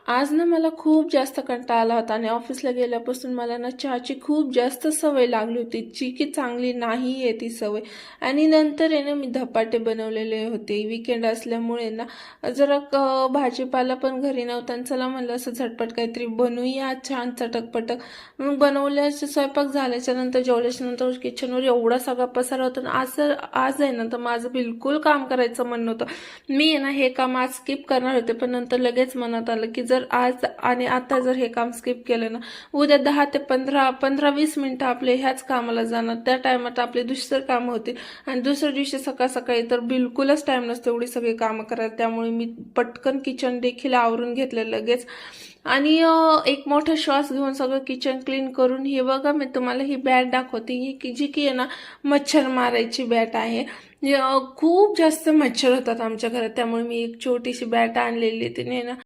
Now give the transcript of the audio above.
आज ना मला खूप जास्त कंटाळा आला होता आणि ऑफिसला गेल्यापासून मला ना चहाची खूप जास्त सवय लागली होती, जी की चांगली नाही आहे ती सवय. आणि नंतर आहे ना मी धपाटे बनवलेले होते. वीकेंड असल्यामुळे ना जरा भाजीपाला पण घरी नव्हता आणि चला म्हणलं असं झटपट काहीतरी बनवूया छान चटकपटक. मग बनवल्याचं स्वयंपाक झाल्याच्या नंतर जेवल्याच्या नंतर किचनवर एवढा सगळा पसारा होता ना. आज आहे ना तर माझं बिलकुल काम करायचं मन नव्हतं. मी आहे ना हे काम आज स्किप करणार होते, पण नंतर लगेच मनात आलं की जर आज आणि आता जर हे काम स्किप केलं ना, उद्या 10 ते 15-20 मिनिटं आपले ह्याच कामाला जाणार. त्या टायमात आपले दुसरं काम होतील आणि दुसऱ्या दिवशी सकाळ सकाळी तर बिलकुलच टाइम नसतो एवढी सगळी कामं करायला. त्यामुळे मी पटकन किचन देखील आवरून घेतलं लगेच आणि एक मोठा श्वास घेऊन सगळं किचन क्लीन करून. हे बघा मी तुम्हाला ही बॅट दाखवते, ही की जी की आहे ना मच्छर मारायची बॅट आहे. खूप जास्त मच्छर होतात आमच्या घरात, त्यामुळे मी एक छोटीशी बॅट आणलेली. तिने ना